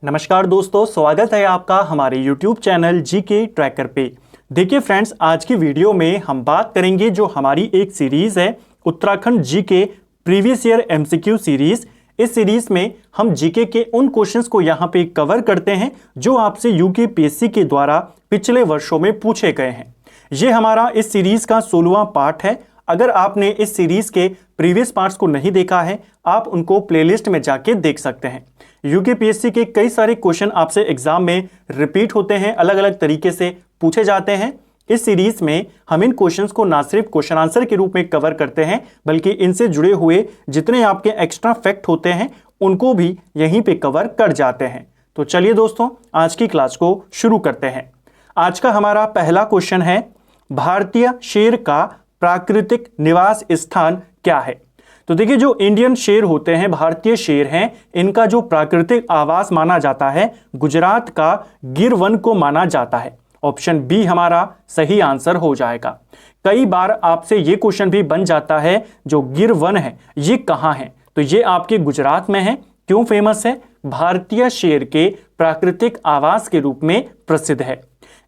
नमस्कार दोस्तों, स्वागत है आपका हमारे YouTube चैनल जीके ट्रैकर पे। देखिए फ्रेंड्स, आज की वीडियो में हम बात करेंगे जो हमारी एक सीरीज़ है Uttarakhand GK previous year MCQ series. इस सीरीज़ में हम जीके के उन क्वेश्चंस को यहाँ पे कवर करते हैं जो आपसे यूकेपीएससी के द्वारा पिछले वर्षों में पूछे गए हैं। ये हमारा इस सीरीज़ का 16वां पार्ट है। अगर आपने इस सीरीज़ के प्रीवियस पार्ट्स को नहीं देखा है, आप उनको प्लेलिस्ट में जाके देख सकते हैं। यूकेपीएससी के कई सारे क्वेश्चन आपसे एग्जाम में रिपीट होते हैं, अलग अलग तरीके से पूछे जाते हैं। इस सीरीज में हम इन क्वेश्चंस को ना सिर्फ क्वेश्चन आंसर के रूप में कवर करते हैं, बल्कि इनसे जुड़े हुए जितने आपके एक्स्ट्रा फैक्ट होते हैं उनको भी यहीं पे कवर कर जाते हैं। तो चलिए दोस्तों, आज की क्लास को शुरू करते हैं। आज का हमारा पहला क्वेश्चन है, भारतीय शेर का प्राकृतिक निवास स्थान क्या है? तो देखिए, जो इंडियन शेर होते हैं, भारतीय शेर हैं, इनका जो प्राकृतिक आवास माना जाता है गुजरात का गिर वन को माना जाता है। ऑप्शन बी हमारा सही आंसर हो जाएगा। कई बार आपसे ये क्वेश्चन भी बन जाता है, जो गिर वन है ये कहाँ है? तो ये आपके गुजरात में है। क्यों फेमस है? भारतीय शेर के प्राकृतिक आवास के रूप में प्रसिद्ध है।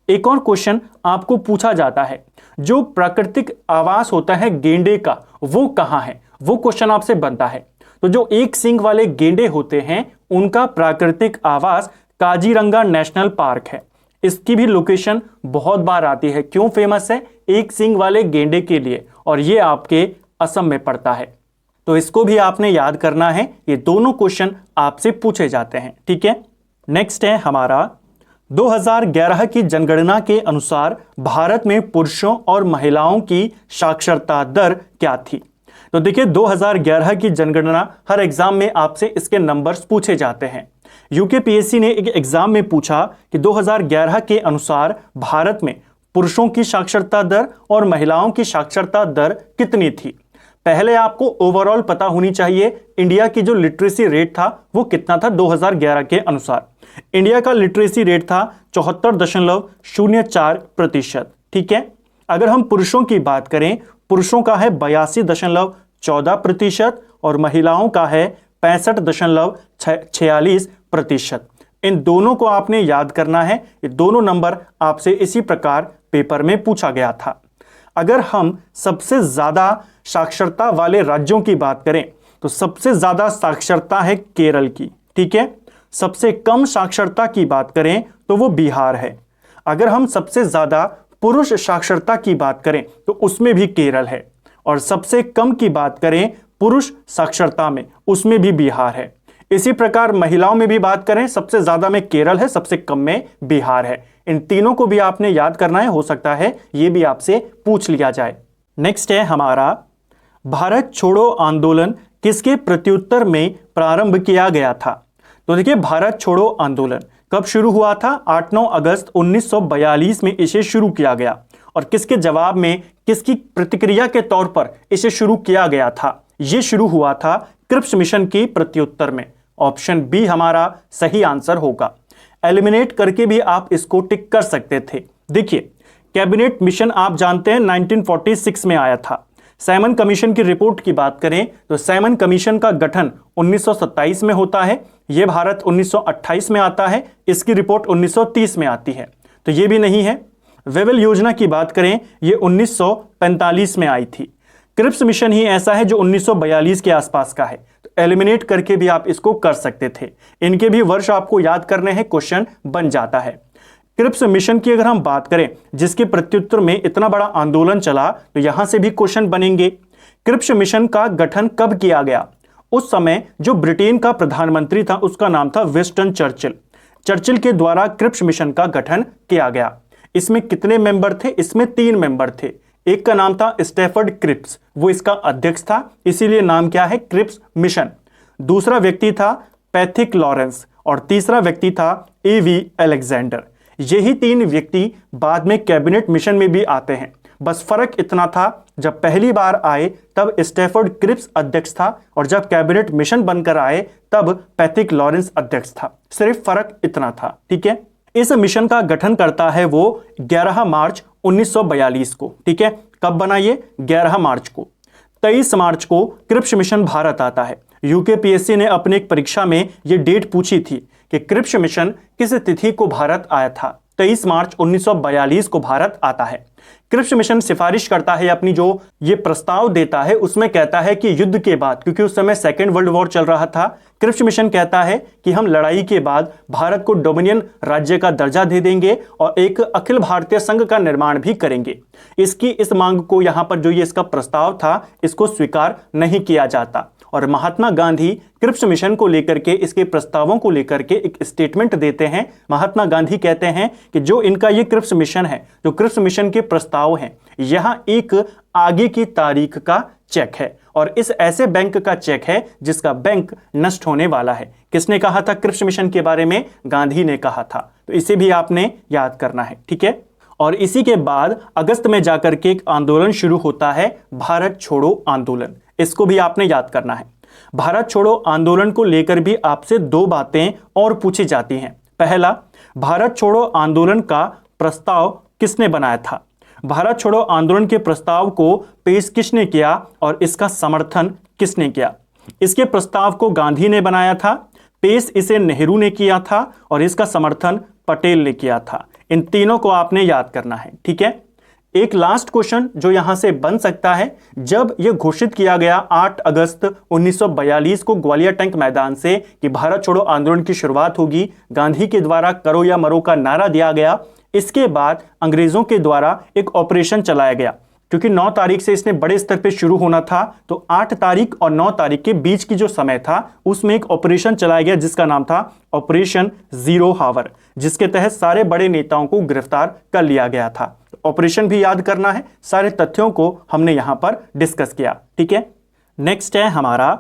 एक और क्वेश्चन आपको पूछा जाता है, जो प्राकृतिक आवास होता है गेंडे का, वो कहाँ है? वो क्वेश्चन आपसे बनता है। तो जो एक सींग वाले गेंडे होते हैं उनका प्राकृतिक आवास काजीरंगा नेशनल पार्क है। इसकी भी लोकेशन बहुत बार आती है। क्यों फेमस है? एक सींग वाले गेंडे के लिए, और ये आपके असम में पड़ता है। तो इसको भी आपने याद करना है। ये दोनों क्वेश्चन आपसे पूछे जाते हैं, ठीक है। नेक्स्ट है हमारा, 2011 की जनगणना के अनुसार भारत में पुरुषों और महिलाओं की साक्षरता दर क्या थी? तो देखिए, 2011 की जनगणना हर एग्जाम में आपसे इसके नंबर्स पूछे जाते हैं। यूकेपीएससी ने एक एग्जाम में पूछा कि 2011 के अनुसार भारत में पुरुषों की साक्षरता दर और महिलाओं की साक्षरता दर कितनी थी। पहले आपको ओवरऑल पता होनी चाहिए इंडिया की जो लिटरेसी रेट था वो कितना था 2011 के अनुसार। इंडिया का लिटरेसी रेट था 74.04%, ठीक है। अगर हम पुरुषों की बात करें, पुरुषों का है 82.14% और महिलाओं का है 65.46%। इन दोनों को आपने याद करना है। ये दोनों नंबर आपसे इसी प्रकार पेपर में पूछा गया था। अगर हम सबसे ज्यादा साक्षरता वाले राज्यों की बात करें तो सबसे ज्यादा साक्षरता है केरल की, ठीक है। सबसे कम साक्षरता की बात करें तो वो बिहार है। अगर हम सबसे ज्यादा पुरुष साक्षरता की बात करें तो उसमें भी केरल है, और सबसे कम की बात करें पुरुष साक्षरता में, उसमें भी बिहार है। इसी प्रकार महिलाओं में भी बात करें, सबसे ज्यादा में केरल है, सबसे कम में बिहार है। इन तीनों को भी आपने याद करना है। हो सकता है ये भी आपसे पूछ लिया जाए। नेक्स्ट है हमारा, भारत छोड़ो आंदोलन किसके प्रत्युत्तर में प्रारंभ किया गया था? तो देखिए, भारत छोड़ो आंदोलन कब शुरू हुआ था? 8-9 अगस्त 1942 में इसे शुरू किया गया। और किसके जवाब में, किसकी प्रतिक्रिया के तौर पर इसे शुरू किया गया था? यह शुरू हुआ था क्रिप्स मिशन की प्रत्युत्तर में। ऑप्शन बी हमारा सही आंसर होगा। एलिमिनेट करके भी आप इसको टिक कर सकते थे। देखिए, कैबिनेट मिशन आप जानते हैं 1946 में आया था। साइमन कमीशन की रिपोर्ट की बात करें तो साइमन कमीशन का गठन 1927 में होता है। यह भारत 1928 में आता है। इसकी रिपोर्ट 1930 में आती है, तो यह भी नहीं है। वेवेल योजना की बात करें, यह 1945 में आई थी। क्रिप्स मिशन ही ऐसा है जो 1942 के आसपास का है। तो एलिमिनेट करके भी आप इसको कर सकते थे। इनके भी वर्ष आपको याद करने हैं, क्वेश्चन बन जाता है। क्रिप्स मिशन की अगर हम बात करें, जिसके प्रत्युत्तर में इतना बड़ा आंदोलन चला, तो यहां से भी क्वेश्चन बनेंगे। क्रिप्स मिशन का गठन कब किया गया? उस समय जो ब्रिटेन का प्रधानमंत्री था उसका नाम था विंस्टन चर्चिल। चर्चिल के द्वारा क्रिप्स मिशन का गठन किया गया। इसमें कितने मेंबर थे? इसमें 3 मेंबर थे। एक का नाम था स्टैफर्ड क्रिप्स, वो इसका अध्यक्ष था, इसीलिए नाम क्या है? Cripps mission. दूसरा व्यक्ति था पैथिक लॉरेंस, और तीसरा व्यक्ति था एवी अलेक्जेंडर। यही 3 व्यक्ति बाद में कैबिनेट मिशन में भी आते हैं। बस फर्क इतना था, जब पहली बार आए तब स्टैफर्ड क्रिप्स अध्यक्ष था, और जब कैबिनेट मिशन बनकर आए तब पैथिक लॉरेंस अध्यक्ष था। सिर्फ फर्क इतना था, ठीक है। इस मिशन का गठन करता है वो 11 मार्च 1942 को, ठीक है। कब बना ये? 11 मार्च को। 23 मार्च को क्रिप्स मिशन भारत आता है। यूकेपीएससी ने अपने एक परीक्षा में ये डेट पूछी थी कि क्रिप्स मिशन किस तिथि को भारत आया था। 23 मार्च 1942 को भारत आता है। क्रिप्स मिशन सिफारिश करता है, अपनी जो ये प्रस्ताव देता है उसमें कहता है कि युद्ध के बाद, क्योंकि उस समय सेकेंड वर्ल्ड वॉर चल रहा था, क्रिप्स मिशन कहता है कि हम लड़ाई के बाद भारत को डोमिनियन राज्य का दर्जा दे देंगे और एक अखिल भारतीय संघ का निर्माण भी करेंगे। इसकी इस मांग को यहां पर जो ये इसका प्रस्ताव था इसको स्वीकार नहीं किया जाता और महात्मा गांधी क्रिप्स मिशन को लेकर के, इसके प्रस्तावों को लेकर के एक स्टेटमेंट देते हैं। महात्मा गांधी कहते हैं कि जो इनका ये क्रिप्स मिशन है, जो क्रिप्स मिशन के प्रस्ताव हैं, यह एक आगे की तारीख का चेक है और इस ऐसे बैंक का चेक है जिसका बैंक नष्ट होने वाला है। किसने कहा था क्रिप्स मिशन के बारे में? गांधी ने कहा था। तो इसे भी आपने याद करना है, ठीक है। और इसी के बाद अगस्त में जाकर के एक आंदोलन शुरू होता है, भारत छोड़ो आंदोलन। इसको भी आपने याद करना है। भारत छोड़ो आंदोलन को लेकर भी आपसे दो बातें और पूछी जाती हैं। पहला, भारत छोड़ो आंदोलन का प्रस्ताव किसने बनाया था? भारत छोड़ो आंदोलन के प्रस्ताव को पेश किसने किया और इसका समर्थन किसने किया? इसके प्रस्ताव को गांधी ने बनाया था, पेश इसे नेहरू ने किया था और इसका समर्थन पटेल ने किया था। इन तीनों को आपने याद करना है, ठीक है। एक लास्ट क्वेश्चन जो यहां से बन सकता है, जब यह घोषित किया गया 8 अगस्त 1942 को ग्वालियर टैंक मैदान से कि भारत छोड़ो आंदोलन की शुरुआत होगी, गांधी के द्वारा करो या मरो का नारा दिया गया। इसके बाद अंग्रेजों के द्वारा एक ऑपरेशन चलाया गया, क्योंकि 9 तारीख से इसने बड़े स्तर पे शुरू होना था, तो 8 तारीख और 9 तारीख के बीच की जो समय था उसमें एक ऑपरेशन चलाया गया जिसका नाम था ऑपरेशन जीरो हावर, जिसके तहत सारे बड़े नेताओं को गिरफ्तार कर लिया गया था। ऑपरेशन भी याद करना है, सारे तथ्यों को हमने यहां पर डिस्कस किया, ठीक है। नेक्स्ट है हमारा,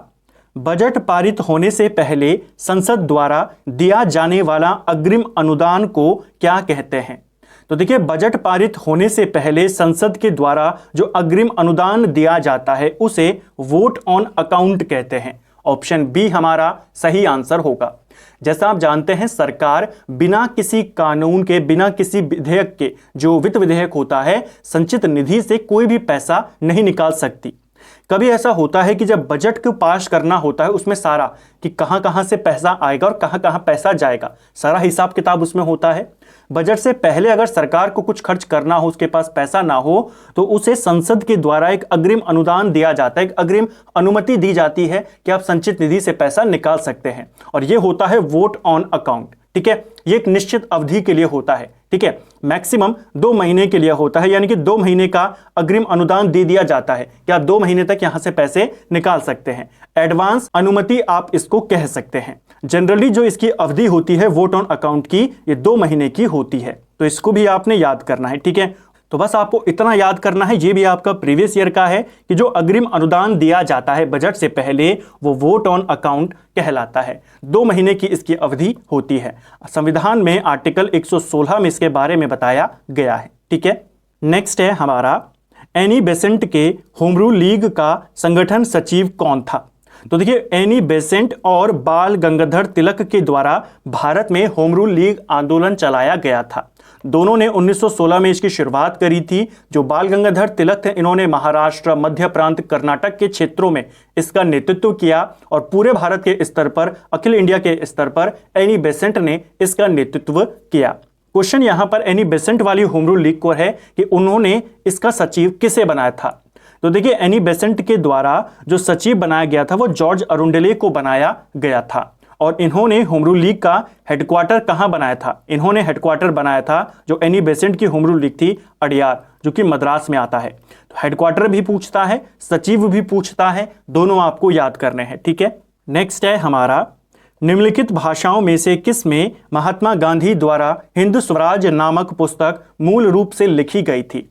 बजट पारित होने से पहले संसद द्वारा दिया जाने वाला अग्रिम अनुदान को क्या कहते हैं? तो देखिए, बजट पारित होने से पहले संसद के द्वारा जो अग्रिम अनुदान दिया जाता है उसे वोट ऑन अकाउंट कहते हैं। ऑप्शन बी हमारा सही आंसर होगा। जैसा आप जानते हैं, सरकार बिना किसी कानून के, बिना किसी विधेयक के, जो वित्त विधेयक होता है, संचित निधि से कोई भी पैसा नहीं निकाल सकती। कभी ऐसा होता है कि जब बजट को पास करना होता है उसमें सारा कि कहां कहां से पैसा आएगा और कहां कहां पैसा जाएगा, सारा हिसाब किताब उसमें होता है। बजट से पहले अगर सरकार को कुछ खर्च करना हो, उसके पास पैसा ना हो, तो उसे संसद के द्वारा एक अग्रिम अनुदान दिया जाता है, एक अग्रिम अनुमति दी जाती है कि आप संचित निधि से पैसा निकाल सकते हैं, और यह होता है वोट ऑन अकाउंट, ठीक है। ये एक निश्चित अवधि के लिए होता है, ठीक है, मैक्सिमम 2 महीने के लिए होता है, यानी कि 2 महीने का अग्रिम अनुदान दे दिया जाता है कि आप 2 महीने तक यहां से पैसे निकाल सकते हैं। एडवांस अनुमति आप इसको कह सकते हैं। जनरली जो इसकी अवधि होती है वोट ऑन अकाउंट की, ये 2 महीने की होती है, तो इसको भी आपने याद करना है, ठीक है। तो बस आपको इतना याद करना है, ये भी आपका प्रीवियस ईयर का है, कि जो अग्रिम अनुदान दिया जाता है बजट से पहले वो वोट ऑन अकाउंट कहलाता है। 2 महीने की इसकी अवधि होती है। संविधान में आर्टिकल 116 में इसके बारे में बताया गया है, ठीक है। नेक्स्ट है हमारा, एनी बेसेंट के होम रूल लीग का संगठन सचिव कौन था? तो देखिए, एनी बेसेंट और बाल गंगाधर तिलक के द्वारा भारत में होम रूल लीग आंदोलन चलाया गया था। दोनों ने 1916 में इसकी शुरुआत करी थी। जो बाल गंगाधर तिलक थे, इन्होंने महाराष्ट्र, मध्य प्रांत, कर्नाटक के क्षेत्रों में इसका नेतृत्व किया और पूरे भारत के स्तर पर, अखिल इंडिया के स्तर पर एनी बेसेंट ने इसका नेतृत्व किया। क्वेश्चन यहां पर एनी बेसेंट वाली होम रूल लीग को है कि उन्होंने इसका सचिव किसे बनाया था। तो देखिए, एनी बेसेंट के द्वारा जो सचिव बनाया गया था वो जॉर्ज अरुंडेले को बनाया गया था। और इन्होंने होम रूल लीग का हेडक्वार्टर कहां बनाया था? इन्होंने हेडक्वार्टर बनाया था, जो एनी बेसेंट की होम रूल लीग थी, अडियार, जो कि मद्रास में आता है। तो हेडक्वार्टर भी पूछता है, सचिव भी पूछता है, दोनों आपको याद करने हैं, ठीक है। नेक्स्ट है हमारा, निम्नलिखित भाषाओं में से किस में महात्मा गांधी द्वारा हिंद स्वराज नामक पुस्तक मूल रूप से लिखी गई थी?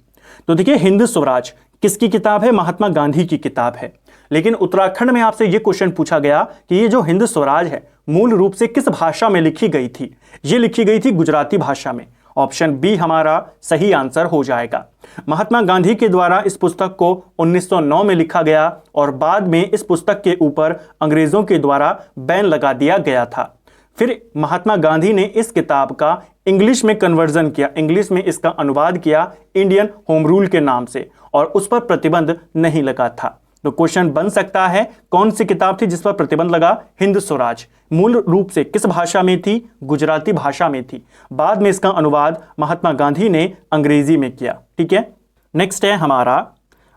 तो देखिए, हिंद स्वराज किसकी किताब है? महात्मा गांधी की किताब है। लेकिन उत्तराखंड में आपसे यह क्वेश्चन पूछा गया कि ये जो हिंद स्वराज है मूल रूप से किस भाषा में लिखी गई थी? ये लिखी गई थी गुजराती भाषा में। ऑप्शन बी हमारा सही आंसर हो जाएगा। महात्मा गांधी के द्वारा इस पुस्तक को 1909 में लिखा गया और बाद में इस पुस्तक के ऊपर अंग्रेजों के द्वारा बैन लगा दिया गया था। फिर महात्मा गांधी ने इस किताब का इंग्लिश में कन्वर्जन किया, इंग्लिश में इसका अनुवाद किया इंडियन होम रूल के नाम से, और उस पर प्रतिबंध नहीं लगा था। तो क्वेश्चन बन सकता है कौन सी किताब थी जिस पर प्रतिबंध लगा? हिंद स्वराज। मूल रूप से किस भाषा में थी? गुजराती भाषा में थी। बाद में इसका अनुवाद महात्मा गांधी ने अंग्रेजी में किया। ठीक है, नेक्स्ट है हमारा,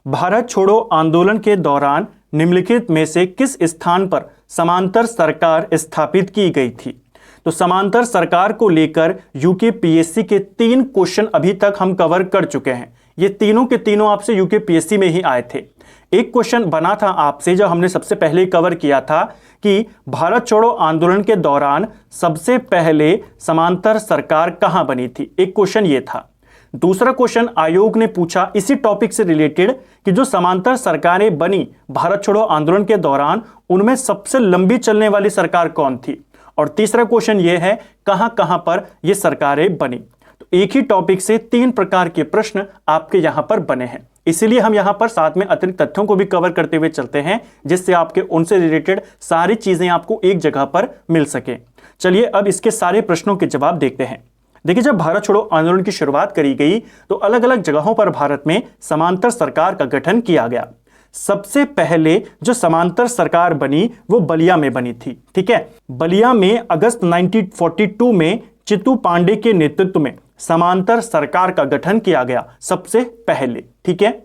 भारत छोड़ो आंदोलन के दौरान निम्नलिखित में से किस स्थान पर समांतर सरकार स्थापित की गई थी? तो समांतर सरकार को लेकर यूकेपीएससी के 3 क्वेश्चन अभी तक हम कवर कर चुके हैं। ये तीनों के तीनों आपसे यूकेपीएससी में ही आए थे। एक क्वेश्चन बना था आपसे जब हमने सबसे पहले कवर किया था कि भारत छोड़ो आंदोलन के दौरान सबसे पहले समांतर सरकार कहां बनी थी। एक क्वेश्चन ये था। दूसरा क्वेश्चन आयोग ने पूछा इसी टॉपिक से रिलेटेड कि जो समांतर सरकारें बनी भारत छोड़ो आंदोलन के दौरान उनमें सबसे लंबी चलने वाली सरकार कौन थी। और तीसरा क्वेश्चन यह है कहां कहां पर यह सरकारें बनी। तो एक ही टॉपिक से 3 प्रकार के प्रश्न आपके यहां पर बने हैं, इसीलिए हम यहां पर साथ में अतिरिक्त तथ्यों को भी कवर करते हुए चलते हैं जिससे आपके उनसे रिलेटेड सारी चीजें आपको एक जगह पर मिल सके। चलिए अब इसके सारे प्रश्नों के जवाब देखते हैं। देखिए, जब भारत छोड़ो आंदोलन की शुरुआत करी गई तो अलग अलग जगहों पर भारत में समांतर सरकार का गठन किया गया। सबसे पहले जो समांतर सरकार बनी वो बलिया में बनी थी। ठीक है, बलिया में अगस्त 1942 में चित्तू पांडे के नेतृत्व में समांतर सरकार का गठन किया गया सबसे पहले। ठीक है,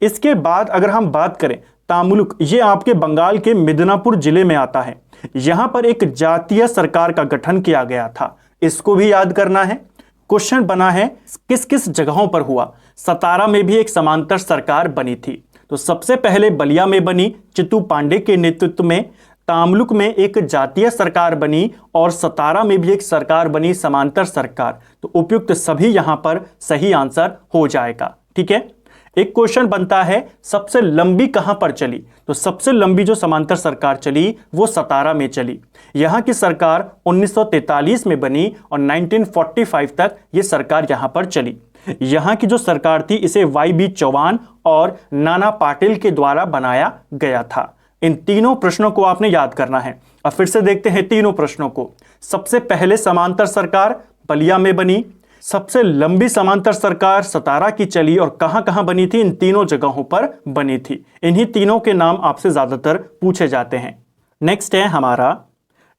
इसके बाद अगर हम बात करें तामुलुक, ये आपके बंगाल के मिदनापुर जिले में आता है। यहां पर एक जातीय सरकार का गठन किया गया था, इसको भी याद करना है। क्वेश्चन बना है किस किस जगहों पर हुआ। सतारा में भी एक समांतर सरकार बनी थी। तो सबसे पहले बलिया में बनी चित्तू पांडे के नेतृत्व में, तामलुक में एक जातीय सरकार बनी और सतारा में भी एक सरकार बनी समांतर सरकार। तो उपयुक्त सभी यहां पर सही आंसर हो जाएगा। ठीक है, एक क्वेश्चन बनता है सबसे लंबी कहां पर चली। तो सबसे लंबी जो समांतर सरकार चली वो सतारा में चली। यहां की सरकार 1943 में बनी और 1945 तक ये सरकार यहां पर चली। यहां की जो सरकार थी इसे वाई.बी. चौहान और नाना पाटिल के द्वारा बनाया गया था। इन तीनों प्रश्नों को आपने याद करना है। अब फिर से देखते हैं तीनों प्रश्नों को। सबसे पहले समांतर सरकार बलिया में बनी, सबसे लंबी समांतर सरकार सतारा की चली और कहां कहां बनी थी? इन तीनों जगहों पर बनी थी। इन्हीं तीनों के नाम आपसे ज्यादातर पूछे जाते हैं। नेक्स्ट है हमारा,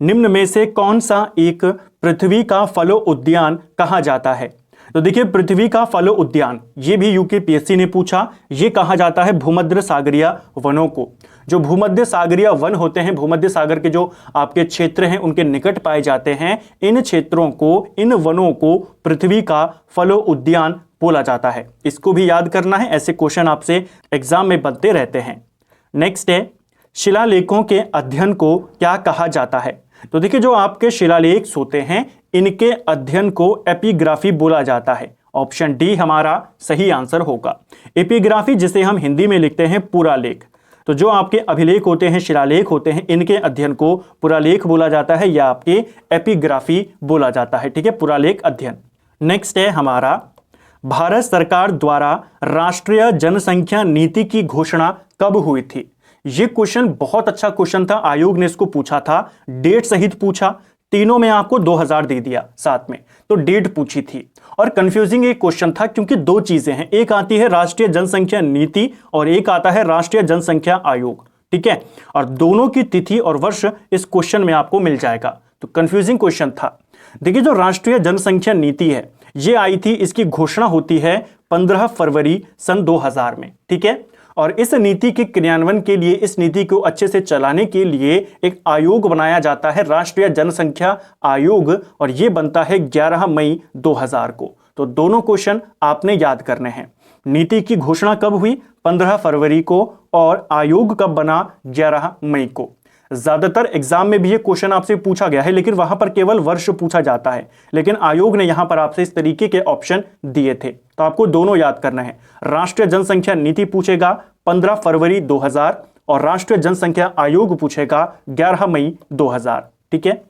निम्न में से कौन सा एक पृथ्वी का फलो उद्यान कहा जाता है? तो देखिए, पृथ्वी का फलो उद्यान ये भी यूकेपीएससी ने पूछा। ये कहा जाता है भूमध्य सागरीय वनों को। जो भूमध्य सागरीय वन होते हैं, भूमध्य सागर के जो आपके क्षेत्र हैं उनके निकट पाए जाते हैं, इन क्षेत्रों को, इन वनों को पृथ्वी का फलो उद्यान बोला जाता है। इसको भी याद करना है, ऐसे क्वेश्चन आपसे एग्जाम में बनते रहते हैं। नेक्स्ट है, शिलालेखों के अध्ययन को क्या कहा जाता है? तो देखिए, जो आपके शिलालेख होते हैं इनके अध्ययन को एपिग्राफी बोला जाता है। ऑप्शन डी हमारा सही आंसर होगा। एपिग्राफी जिसे हम हिंदी में लिखते हैं पुरालेख। तो जो आपके अभिलेख होते हैं, शिलालेख होते हैं, इनके अध्ययन को पुरालेख बोला जाता है या आपके एपिग्राफी बोला जाता है। ठीक है, पुरालेख अध्ययन। नेक्स्ट है हमारा, भारत सरकार द्वारा राष्ट्रीय जनसंख्या नीति की घोषणा कब हुई थी? ये क्वेश्चन बहुत अच्छा क्वेश्चन था, आयोग ने इसको पूछा था, डेट सहित पूछा। तीनों में आपको 2000 दे दिया साथ में, तो डेट पूछी थी। और कंफ्यूजिंग एक क्वेश्चन था क्योंकि 2 चीजें हैं, एक आती है राष्ट्रीय जनसंख्या नीति और एक आता है राष्ट्रीय जनसंख्या आयोग। ठीक है, और दोनों की तिथि और वर्ष इस क्वेश्चन में आपको मिल जाएगा। तो कंफ्यूजिंग क्वेश्चन था। देखिए, जो राष्ट्रीय जनसंख्या नीति है ये आई थी, इसकी घोषणा होती है 15 फरवरी सन 2000 में। ठीक है, और इस नीति के क्रियान्वयन के लिए, इस नीति को अच्छे से चलाने के लिए एक आयोग बनाया जाता है, राष्ट्रीय जनसंख्या आयोग, और यह बनता है 11 मई 2000 को। तो दोनों क्वेश्चन आपने याद करने हैं। नीति की घोषणा कब हुई? 15 फरवरी को, और आयोग कब बना? 11 मई को। ज्यादातर एग्जाम में भी ये क्वेश्चन आपसे पूछा गया है, लेकिन वहां पर केवल वर्ष पूछा जाता है, लेकिन आयोग ने यहां पर आपसे इस तरीके के ऑप्शन दिए थे। तो आपको दोनों याद करना है। राष्ट्रीय जनसंख्या नीति पूछेगा 15 फरवरी 2000 और राष्ट्रीय जनसंख्या आयोग पूछेगा 11 मई 2000। ठीक है,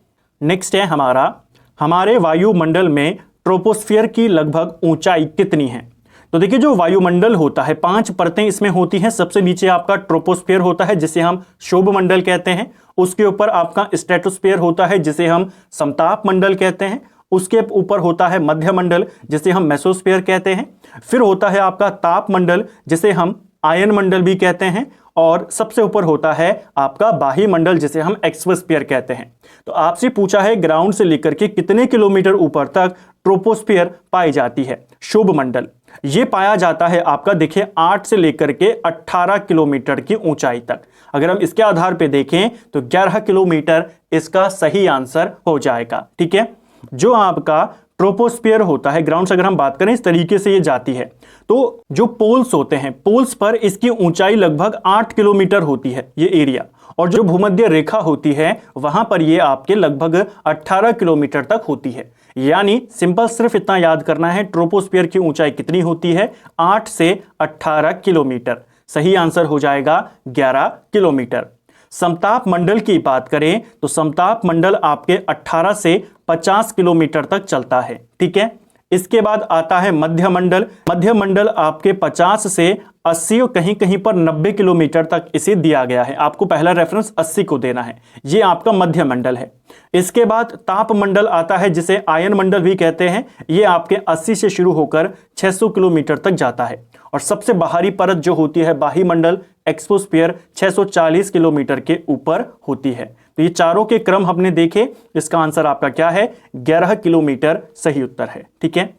नेक्स्ट है हमारा, हमारे वायुमंडल में ट्रोपोस्फियर की लगभग ऊंचाई कितनी है? तो देखिए, जो वायुमंडल होता है 5 परतें इसमें होती हैं। सबसे नीचे आपका ट्रोपोस्फियर होता है जिसे हम शोभ मंडल कहते हैं। उसके ऊपर आपका स्ट्रेटोस्फियर होता है जिसे हम समताप मंडल कहते हैं। उसके ऊपर होता है मध्य मंडल जिसे हम मेसोस्फियर कहते हैं। फिर होता है आपका ताप मंडल जिसे हम आयन मंडल भी कहते हैं। और सबसे ऊपर होता है आपका बाह्य मंडल, जिसे हम एक्सोस्फीयर कहते हैं। तो आपसे पूछा है ग्राउंड से लेकर के कितने किलोमीटर ऊपर तक ट्रोपोस्फीयर पाई जाती है, शुभ मंडल। ये पाया जाता है आपका देखिए 8 से लेकर के 18 किलोमीटर की ऊंचाई तक। अगर हम इसके आधार पे देखें तो 11 किलोमीटर इसका सही आंसर हो जाएगा। ठीक है, जो आपका ट्रोपोस्फीयर होता है, ग्राउंड से अगर हम बात करें इस तरीके से ये जाती है, तो जो पोल्स होते हैं, पोल्स पर इसकी ऊंचाई लगभग 8 किलोमीटर होती है ये एरिया, और जो भूमध्य रेखा होती है वहां पर ये आपके लगभग 18 किलोमीटर तक होती है। यानी सिंपल सिर्फ इतना याद करना है, ट्रोपोस्फीयर की ऊंचाई कितनी होती है, 8 से 18 किलोमीटर। सही आंसर हो जाएगा 11 किलोमीटर। समताप मंडल की बात करें तो समताप मंडल आपके 18 से 50 किलोमीटर तक चलता है। ठीक है, इसके बाद आता है मध्य मंडल। मध्य मंडल आपके 50 से 80 और कहीं कहीं पर 90 किलोमीटर तक इसे दिया गया है। आपको पहला रेफरेंस 80 को देना है, ये आपका मध्य मंडल है। इसके बाद ताप मंडल आता है, जिसे आयन मंडल भी कहते हैं। ये आपके 80 से शुरू होकर 600 किलोमीटर तक जाता है। और सबसे बाहरी परत जो होती है बाह्य मंडल एक्सोस्फीयर 640 किलोमीटर के ऊपर होती है। तो ये चारों के क्रम हमने देखे, इसका आंसर आपका क्या है, 11 किलोमीटर सही उत्तर है। ठीक है,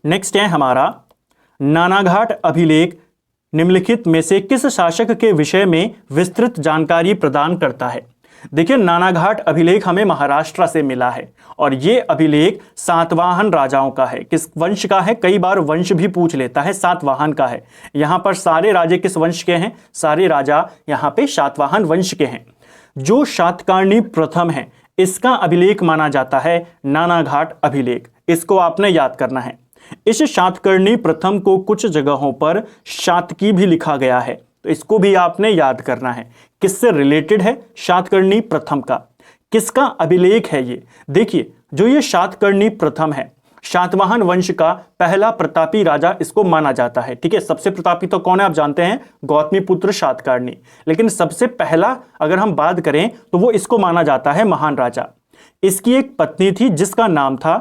नेक्स्ट है हमारा नानाघाट अभिलेख निम्नलिखित में से किस शासक के विषय में विस्तृत जानकारी प्रदान करता है। देखिए, नानाघाट अभिलेख हमें महाराष्ट्र से मिला है और ये अभिलेख सातवाहन राजाओं का है। किस वंश का है, कई बार वंश भी पूछ लेता है, सातवाहन का है। यहां पर सारे राजे किस वंश के हैं, सारे राजा यहां पे सातवाहन वंश के हैं। जो शातकर्णी प्रथम है इसका अभिलेख माना जाता है नानाघाट अभिलेख, इसको आपने याद करना है। इस शातकर्णी प्रथम को कुछ जगहों पर शातकी भी लिखा गया है, तो इसको भी आपने याद करना है। किससे रिलेटेड है, शातकर्णी प्रथम का, किसका अभिलेख है ये। देखिए, जो ये शातकर्णी प्रथम है, शातवाहन वंश का पहला प्रतापी राजा इसको माना जाता है। ठीक है, सबसे प्रतापी तो कौन है आप जानते हैं, गौतमीपुत्र शातकर्णी, लेकिन सबसे पहला अगर हम बात करें तो वो इसको माना जाता है महान राजा। इसकी एक पत्नी थी जिसका नाम था,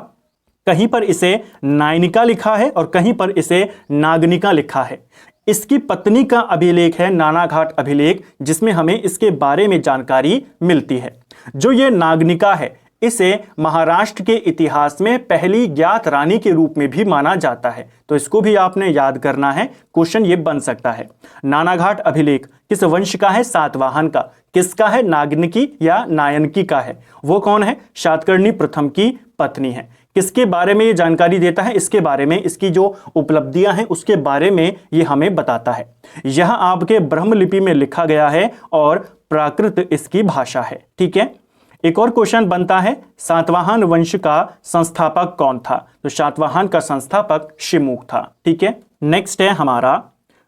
कहीं पर इसे नायनिका लिखा है और कहीं पर इसे नागनिका लिखा है। इसकी पत्नी का अभिलेख है नानाघाट अभिलेख, जिसमें हमें इसके बारे में जानकारी मिलती है। जो ये नागनिका है इसे महाराष्ट्र के इतिहास में पहली ज्ञात रानी के रूप में भी माना जाता है, तो इसको भी आपने याद करना है, क्वेश्चन ये बन सकता है। नानाघाट अभिलेख किस वंश का है, सातवाहन का। किसका है, नागनिकी या नायनकी का है। वो कौन है, शातकर्णी प्रथम की पत्नी है। किसके बारे में ये जानकारी देता है, इसके बारे में, इसकी जो उपलब्धियां हैं उसके बारे में ये हमें बताता है। यह आपके ब्रह्मलिपि में लिखा गया है और प्राकृत इसकी भाषा है। ठीक है, एक और क्वेश्चन बनता है, सातवाहन वंश का संस्थापक कौन था, तो सातवाहन का संस्थापक शिमुख था। ठीक है, नेक्स्ट है हमारा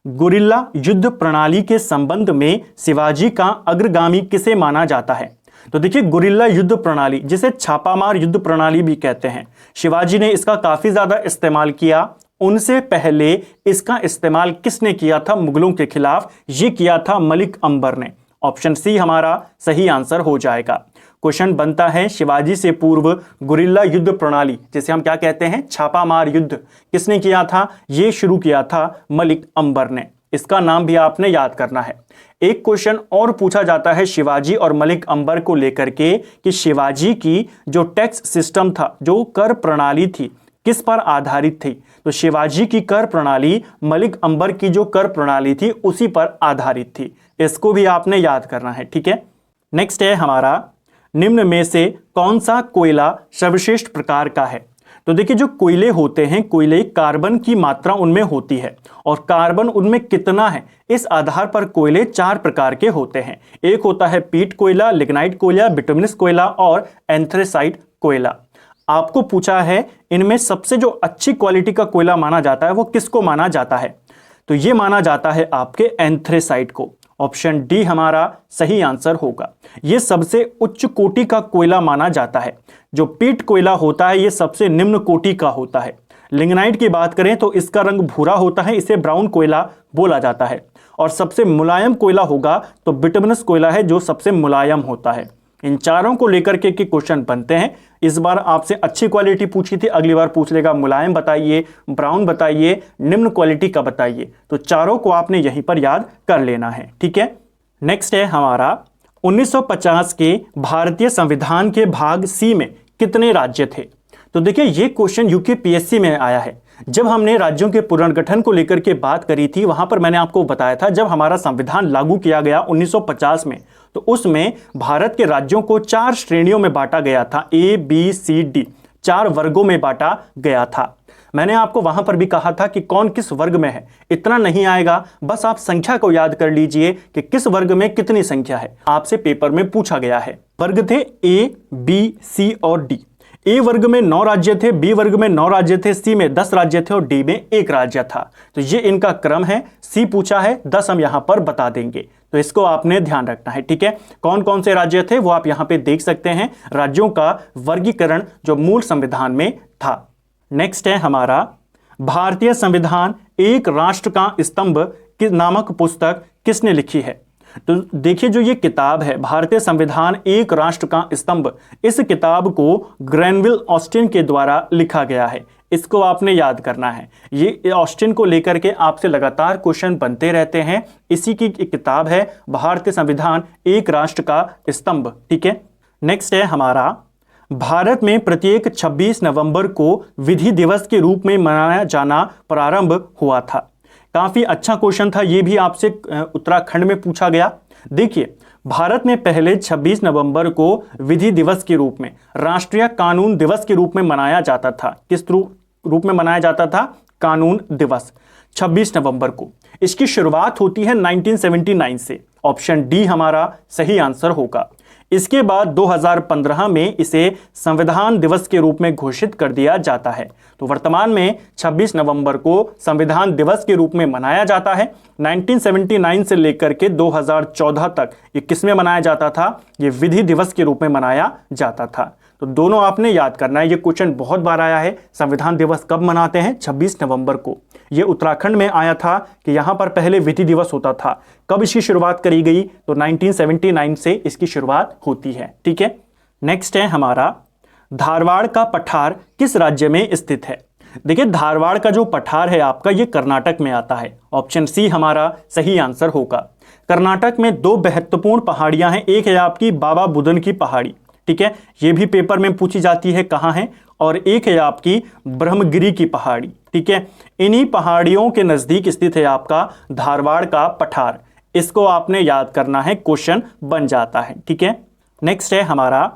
गुरिल्ला युद्ध प्रणाली के संबंध में शिवाजी का अग्रगामी किसे माना जाता है। तो देखिए, गुरिल्ला युद्ध प्रणाली, जिसे छापामार युद्ध प्रणाली भी कहते हैं, शिवाजी ने इसका काफी ज्यादा इस्तेमाल किया। उनसे पहले इसका इस्तेमाल किसने किया था मुगलों के खिलाफ, ये किया था मलिक अंबर ने। ऑप्शन सी हमारा सही आंसर हो जाएगा। क्वेश्चन बनता है, शिवाजी से पूर्व गुरिल्ला युद्ध प्रणाली, जिसे हम क्या कहते हैं, छापामार युद्ध, किसने किया था, ये शुरू किया था मलिक अंबर ने। इसका नाम भी आपने याद करना है। एक क्वेश्चन और पूछा जाता है शिवाजी और मलिक अंबर को लेकर के कि शिवाजी की जो टैक्स सिस्टम था, जो कर प्रणाली थी, किस पर आधारित थी। तो शिवाजी की कर प्रणाली मलिक अंबर की जो कर प्रणाली थी उसी पर आधारित थी। इसको भी आपने याद करना है। ठीक है, नेक्स्ट है हमारा, निम्न में से कौन सा कोयला सर्वश्रेष्ठ प्रकार का है। तो देखिए, जो कोयले होते हैं, कोयले कार्बन की मात्रा उनमें होती है और कार्बन उनमें कितना है, इस आधार पर कोयले 4 प्रकार के होते हैं। एक होता है पीट कोयला, लिग्नाइट कोयला, बिटुमिनस कोयला और एंथ्रेसाइट कोयला। आपको पूछा है इनमें सबसे जो अच्छी क्वालिटी का कोयला माना जाता है वो किसको माना जाता है, तो ये माना जाता है आपके एंथ्रेसाइट को। ऑप्शन डी हमारा सही आंसर होगा। यह सबसे उच्च कोटि का कोयला माना जाता है। जो पीट कोयला होता है ये सबसे निम्न कोटि का होता है। लिग्नाइट की बात करें तो इसका रंग भूरा होता है, इसे ब्राउन कोयला बोला जाता है। और सबसे मुलायम कोयला होगा तो बिटुमिनस कोयला है जो सबसे मुलायम होता है। इन चारों को लेकर के क्वेश्चन बनते हैं। इस बार आपसे अच्छी क्वालिटी पूछी थी, अगली बार पूछ लेगा मुलायम बताइए, ब्राउन बताइए, निम्न क्वालिटी का बताइए। तो चारों को आपने यहीं पर याद कर लेना है। ठीक है, नेक्स्ट है हमारा 1950 के भारतीय संविधान के भाग सी में कितने राज्य थे। तो देखिए ये क्वेश्चन यूपीएससी में आया है। जब हमने राज्यों के पुनर्गठन को लेकर के बात करी थी, वहां पर मैंने आपको बताया था जब हमारा संविधान लागू किया गया 1950 में, तो उसमें भारत के राज्यों को 4 श्रेणियों में बांटा गया था, ए बी सी डी, 4 वर्गों में बांटा गया था। मैंने आपको वहां पर भी कहा था कि कौन किस वर्ग में है, इतना नहीं आएगा, बस आप संख्या को याद कर लीजिए कि किस वर्ग में कितनी संख्या है, आपसे पेपर में पूछा गया है। वर्ग थे ए बी सी और डी। ए वर्ग में 9 राज्य थे, बी वर्ग में 9 राज्य थे, सी में 10 राज्य थे और डी में 1 राज्य था। तो ये इनका क्रम है। सी पूछा है, 10 हम यहां पर बता देंगे, तो इसको आपने ध्यान रखना है, ठीक है। कौन कौन से राज्य थे वो आप यहां पे देख सकते हैं, राज्यों का वर्गीकरण जो मूल संविधान में था। नेक्स्ट है हमारा भारतीय संविधान एक राष्ट्र का स्तंभ नामक पुस्तक किसने लिखी है। तो देखिए जो ये किताब है भारतीय संविधान एक राष्ट्र का स्तंभ, इस किताब को ग्रैनविल ऑस्टिन के द्वारा लिखा गया है। इसको आपने याद करना है। ये ऑस्टिन को लेकर के आपसे लगातार क्वेश्चन बनते रहते हैं। इसी की किताब है भारतीय संविधान एक राष्ट्र का स्तंभ, ठीक है। नेक्स्ट है हमारा भारत में प्रत्येक 26 नवंबर को विधि दिवस के रूप में मनाया जाना प्रारंभ हुआ था। काफी अच्छा क्वेश्चन था, ये भी आपसे उत्तराखंड में पूछा गया। देखिए भारत में पहले 26 नवंबर को विधि दिवस के रूप में, राष्ट्रीय कानून दिवस के रूप में मनाया जाता था। किस रूप में मनाया जाता था? कानून दिवस 26 नवंबर को। इसकी शुरुआत होती है 1979 से। ऑप्शन डी हमारा सही आंसर होगा। इसके बाद 2015 में इसे संविधान दिवस के रूप में घोषित कर दिया जाता है। तो वर्तमान में 26 नवंबर को संविधान दिवस के रूप में मनाया जाता है। 1979 से लेकर के 2014 तक ये किस में मनाया जाता था? ये विधि दिवस के रूप में मनाया जाता था। तो दोनों आपने याद करना है। ये क्वेश्चन बहुत बार आया है। संविधान दिवस कब मनाते हैं? 26 नवंबर को। ये उत्तराखंड में आया था कि यहां पर पहले विधि दिवस होता था। कब इसकी शुरुआत करी गई? तो 1979 से इसकी शुरुआत होती है, ठीक है। नेक्स्ट है हमारा धारवाड़ का पठार किस राज्य में स्थित है। देखिए धारवाड़ का जो पठार है आपका, ये कर्नाटक में आता है। ऑप्शन सी हमारा सही आंसर होगा। कर्नाटक में 2 महत्वपूर्ण पहाड़ियां हैं। एक है आपकी बाबा बुदन की पहाड़ी, ठीक है, ये भी पेपर में पूछी जाती है कहाँ है। और एक है आपकी ब्रह्मगिरी की पहाड़ी, ठीक है। इन्हीं पहाड़ियों के नजदीक स्थित है आपका धारवाड़ का पठार। इसको आपने याद करना है, क्वेश्चन बन जाता है, ठीक है। नेक्स्ट है हमारा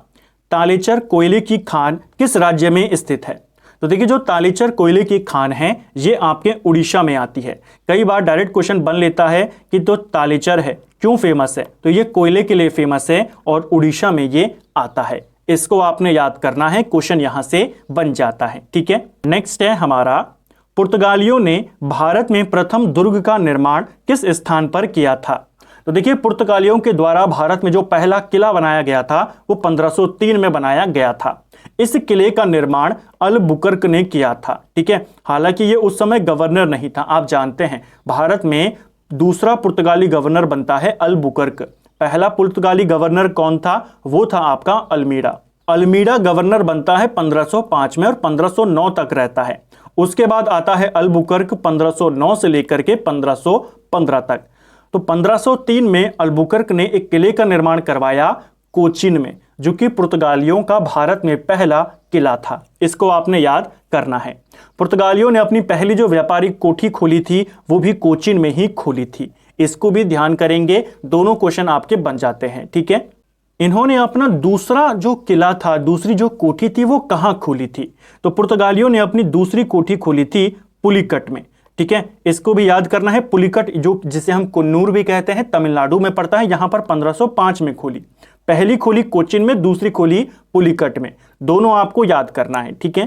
तालेचर कोयले की खान किस राज्य में स्थित है। तो देखिए जो तालेचर कोयले की खान है ये आपके उड़ीसा में आती है। कई बार डायरेक्ट क्वेश्चन बन लेता है कि तो तालेचर है क्यों फेमस है, तो ये कोयले के लिए फेमस है और उड़ीसा में ये आता है। इसको आपने याद करना है, क्वेश्चन यहां से बन जाता है, ठीक है। नेक्स्ट है हमारा पुर्तगालियों ने भारत में प्रथम दुर्ग का निर्माण किस स्थान पर किया था। तो देखिए पुर्तगालियों के द्वारा भारत में जो पहला किला बनाया गया था वो 1503 में बनाया गया था। इस किले का निर्माण अलबुकर्क ने किया था, ठीक है। हालांकि ये उस समय गवर्नर नहीं था। आप जानते हैं भारत में दूसरा पुर्तगाली गवर्नर बनता है अलबुकर्क। पहला पुर्तगाली गवर्नर कौन था? वो था आपका अल्मीडा। अल्मीडा गवर्नर बनता है 1505 में और 1509 तक रहता है। उसके बाद आता है अलबुकर्क 1509 से लेकर के 1515 तक। तो 1503 में अलबुकर्क ने एक किले का निर्माण करवाया कोचीन में, जो कि पुर्तगालियों का भारत में पहला किला था। इसको आपने याद करना है। पुर्तगालियों ने अपनी पहली जो व्यापारिक कोठी खोली थी वो भी कोचीन में ही खोली थी। इसको भी ध्यान करेंगे, दोनों क्वेश्चन आपके बन जाते हैं, ठीक है। इन्होंने अपना दूसरा जो किला था, दूसरी जो कोठी थी वो कहां खोली थी? तो पुर्तगालियों ने अपनी दूसरी कोठी खोली थी पुलिकट में, ठीक है। इसको भी याद करना है। पुलिकट जो जिसे हम कुन्नूर भी कहते हैं, तमिलनाडु में पड़ता है। यहां पर 1505 में खोली। पहली खोली कोचीन में, दूसरी खोली पुलिकट में। दोनों आपको याद करना है, ठीक है।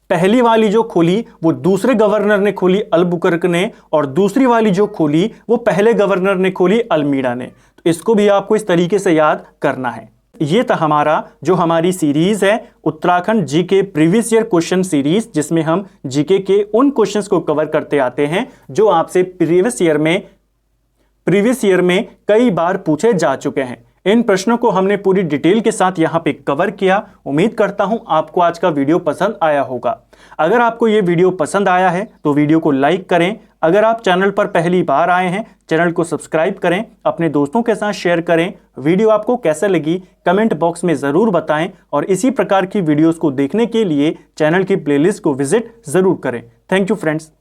पहली वाली जो खोली वो दूसरे गवर्नर ने खोली अलबुकर्क ने, और दूसरी वाली जो खोली वो पहले गवर्नर ने खोली अल्मीडा ने। तो इसको भी आपको इस तरीके से याद करना है। ये था हमारा जो हमारी सीरीज है Uttarakhand GK previous year question series, जिसमें हम जीके के उन क्वेश्चंस को कवर करते आते हैं जो आपसे प्रीवियस ईयर में कई बार पूछे जा चुके हैं। इन प्रश्नों को हमने पूरी डिटेल के साथ यहाँ पे कवर किया। उम्मीद करता हूं आपको आज का वीडियो पसंद आया होगा। अगर आपको ये वीडियो पसंद आया है तो वीडियो को लाइक करें। अगर आप चैनल पर पहली बार आए हैं, चैनल को सब्सक्राइब करें, अपने दोस्तों के साथ शेयर करें। वीडियो आपको कैसे लगी कमेंट बॉक्स में ज़रूर बताएं और इसी प्रकार की वीडियोस को देखने के लिए चैनल की प्लेलिस्ट को विजिट ज़रूर करें। Thank you friends.